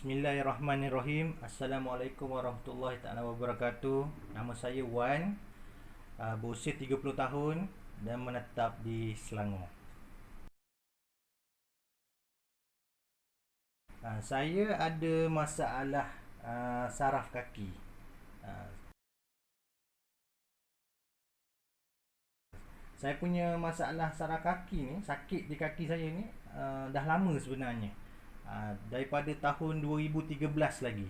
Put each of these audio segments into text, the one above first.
Bismillahirrahmanirrahim. Assalamualaikum warahmatullahi taala wabarakatuh. Nama saya Wan, berusia 30 tahun dan menetap di Selangor. Saya ada masalah saraf kaki. Ah, saya punya masalah saraf kaki ni, sakit di kaki saya ni dah lama sebenarnya. Daripada tahun 2013 lagi.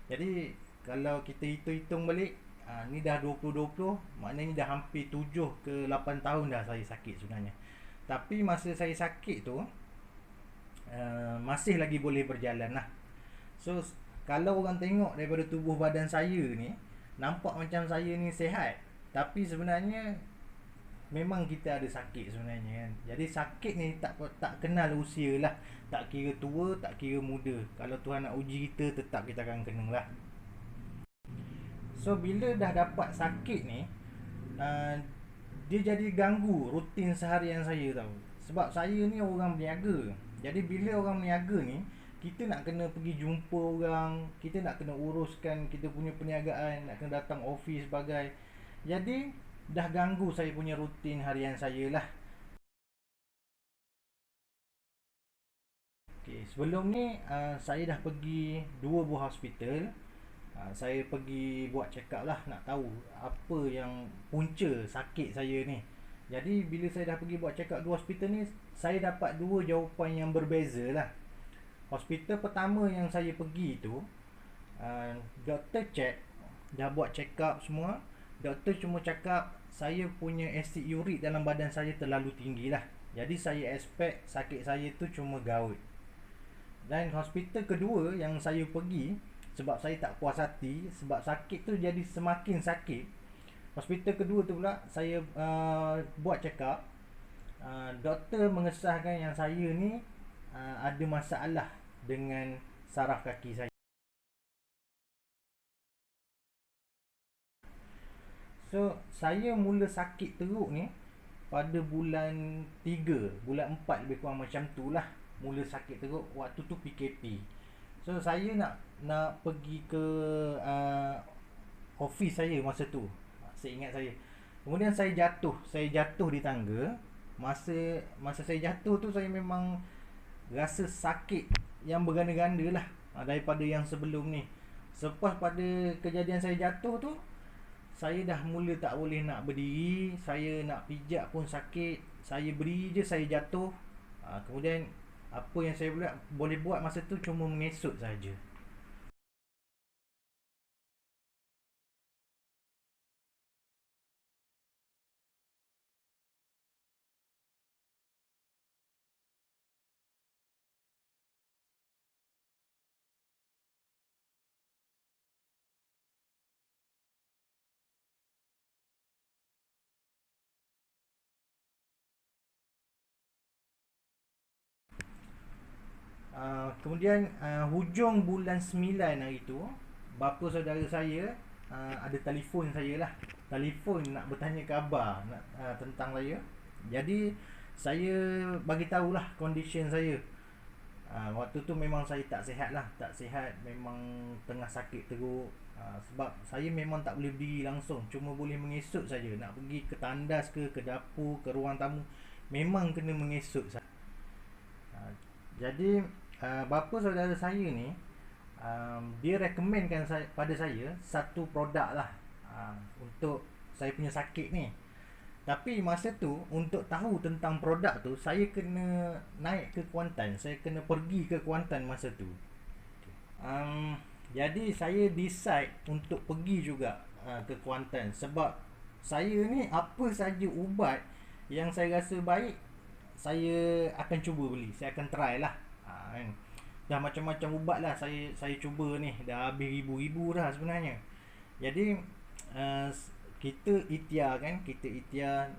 Jadi kalau kita hitung-hitung balik, ni dah 2020, maknanya dah hampir 7 ke 8 tahun dah saya sakit sebenarnya. Tapi masa saya sakit tu, masih lagi boleh berjalan lah. So kalau orang tengok daripada tubuh badan saya ni, nampak macam saya ni sihat, tapi sebenarnya memang kita ada sakit sebenarnya kan. Jadi sakit ni tak kenal usia lah. Tak kira tua, tak kira muda. Kalau Tuhan nak uji kita, tetap kita akan kena lah. So bila dah dapat sakit ni, uh, dia jadi ganggu rutin seharian saya tau. Sebab saya ni orang berniaga. Jadi bila orang berniaga ni, kita nak kena pergi jumpa orang, kita nak kena uruskan kita punya perniagaan, nak kena datang office sebagai. Jadi dah ganggu saya punya rutin harian saya lah. Okay, sebelum ni saya dah pergi 2 buah hospital. Saya pergi buat check up lah, nak tahu apa yang punca sakit saya ni. Jadi bila saya dah pergi buat check up 2 hospital ni, saya dapat 2 jawapan yang berbeza lah. Hospital pertama yang saya pergi tu, doktor check, dah buat check up semua. Doktor cuma cakap saya punya asid urik dalam badan saya terlalu tinggi lah. Jadi saya expect sakit saya tu cuma gout. Dan hospital kedua yang saya pergi, sebab saya tak puas hati, sebab sakit tu jadi semakin sakit. Hospital kedua tu pula saya buat check up. Doktor mengesahkan yang saya ni ada masalah dengan saraf kaki saya. So saya mula sakit teruk ni pada bulan 3, bulan 4 lebih kurang macam tu lah. Mula sakit teruk waktu tu PKP. So saya nak pergi ke office saya masa tu. Saya ingat saya. Kemudian saya jatuh di tangga. Masa saya jatuh tu, saya memang rasa sakit yang berganda-ganda lah daripada yang sebelum ni. Selepas pada kejadian saya jatuh tu, saya dah mula tak boleh nak berdiri. Saya nak pijak pun sakit. Saya berdiri je saya jatuh. Kemudian apa yang saya boleh buat masa tu cuma mengesut saja. Kemudian hujung bulan 9 hari tu, bapa saudara saya ada telefon saya lah. Telefon nak bertanya khabar tentang saya. Jadi saya bagi tahulah condition saya. Waktu tu memang saya tak sihat lah. Tak sihat, memang tengah sakit teruk. Sebab saya memang tak boleh berdiri langsung, cuma boleh mengesut saja. Nak pergi ke tandas ke dapur, ke ruang tamu, memang kena mengesut saja. Jadi bapa saudara saya ni, dia recommendkan pada saya satu produk lah untuk saya punya sakit ni. Tapi masa tu, untuk tahu tentang produk tu, saya kena naik ke Kuantan. Saya kena pergi ke Kuantan masa tu. Jadi saya decide untuk pergi juga ke Kuantan. Sebab saya ni apa saja ubat yang saya rasa baik, saya akan cuba beli. Saya akan try lah. Kan? Dah macam-macam ubat lah saya cuba ni. Dah habis ribu-ribu dah sebenarnya. Jadi kita ikhtiar kan, kita ikhtiar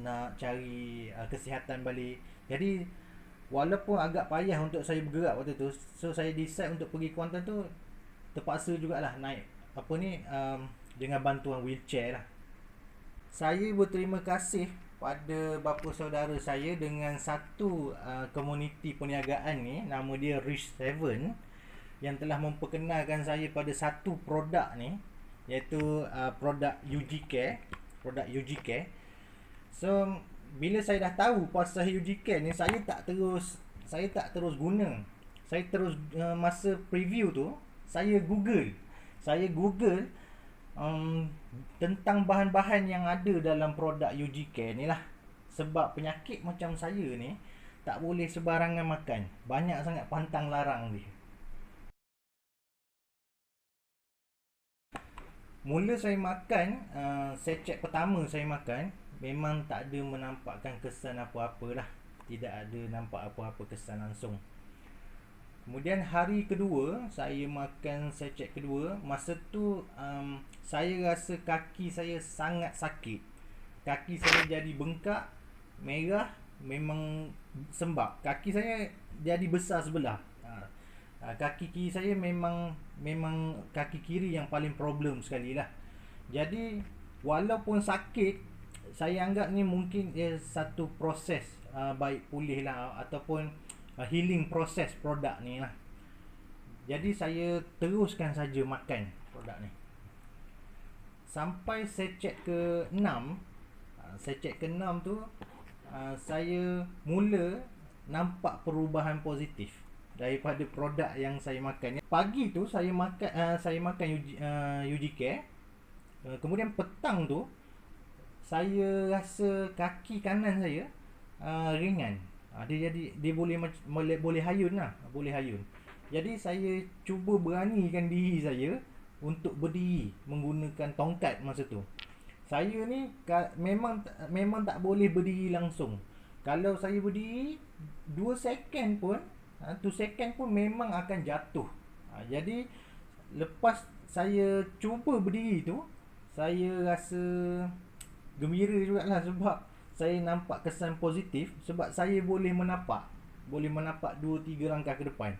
nak cari kesihatan balik. Jadi walaupun agak payah untuk saya bergerak waktu tu, so saya decide untuk pergi Kuantan tu, terpaksa jugalah naik apa ni, dengan bantuan wheelchair lah. Saya berterima kasih pada bapa saudara saya dengan satu komuniti perniagaan ni, nama dia Rich 7. yang telah memperkenalkan saya pada satu produk ni, iaitu produk UG Care, produk UG Care. So bila saya dah tahu pasal UG Care ni, saya tak terus guna. Saya terus masa preview tu saya Google tentang bahan-bahan yang ada dalam produk UG Care ni lah. Sebab penyakit macam saya ni tak boleh sebarangan makan. Banyak sangat pantang larang dia. Mula saya makan, secek pertama saya makan, memang tak ada menampakkan kesan apa-apa lah. Tidak ada nampak apa-apa kesan langsung. Kemudian hari kedua, saya makan secek kedua. Masa tu saya rasa kaki saya sangat sakit. Kaki saya jadi bengkak, merah, memang sembab. Kaki saya jadi besar sebelah. Kaki kiri saya memang kaki kiri yang paling problem sekali lah. Jadi walaupun sakit, saya anggap ni mungkin satu proses baik pulih lah, ataupun healing proses produk ni lah. Jadi saya teruskan saja makan produk ni sampai secek ke-6. Secek ke-6 tu saya mula nampak perubahan positif daripada produk yang saya makan. Pagi tu saya makan UG Care. Kemudian petang tu saya rasa kaki kanan saya ringan. Dia boleh hayun lah, boleh hayun. Jadi saya cuba beranikan diri saya untuk berdiri menggunakan tongkat masa tu. Saya ni memang tak boleh berdiri langsung. Kalau saya berdiri 2 second pun, 2 second pun memang akan jatuh. Jadi lepas saya cuba berdiri tu, saya rasa gembira jugalah, sebab saya nampak kesan positif. Sebab saya boleh menapak 2-3 langkah ke depan.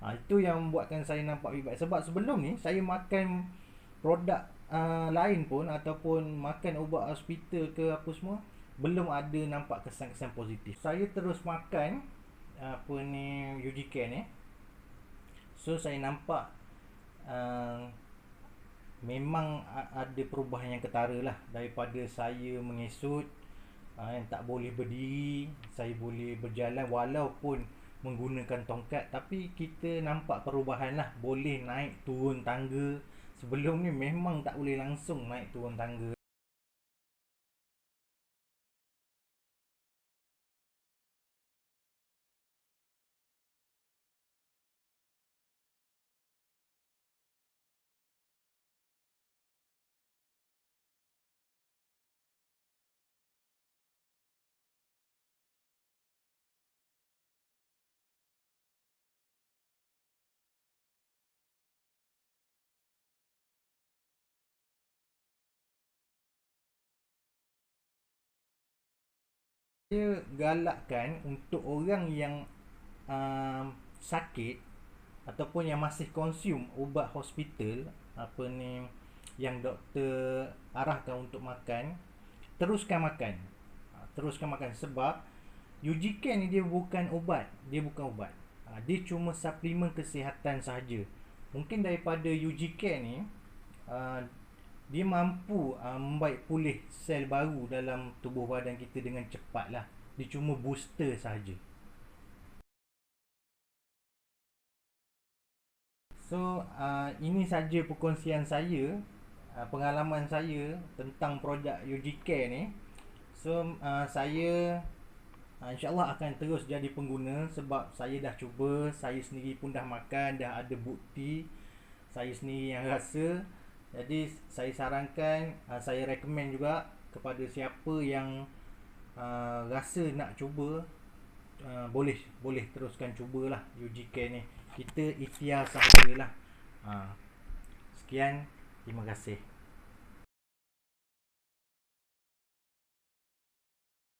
Itu yang membuatkan saya nampak lebih baik. Sebab sebelum ni saya makan produk lain pun, ataupun makan ubat hospital ke apa semua, belum ada nampak kesan-kesan positif. Saya terus makan UG Care ni. So saya nampak memang ada perubahan yang ketara lah. Daripada saya mengesut, yang tak boleh berdiri, saya boleh berjalan walaupun menggunakan tongkat. Tapi kita nampak perubahan lah. Boleh naik turun tangga. Sebelum ni memang tak boleh langsung naik turun tangga. Saya galakkan untuk orang yang sakit ataupun yang masih konsum ubat hospital, yang doktor arahkan untuk makan, teruskan makan. Sebab UG Care ni dia bukan ubat. Dia cuma suplemen kesihatan sahaja. Mungkin daripada UG Care ni dia mampu membaik pulih sel baru dalam tubuh badan kita dengan cepat lah. Dia cuma booster sahaja. So ini saja perkongsian saya, pengalaman saya tentang produk UG Care ni. So saya InsyaAllah akan terus jadi pengguna. Sebab saya dah cuba, saya sendiri pun dah makan, dah ada bukti, saya sendiri yang rasa. Jadi saya sarankan, saya recommend juga kepada siapa yang rasa nak cuba, boleh teruskan cubalah UG Care ni. Kita ikhtiar sahajalah. Sekian, terima kasih.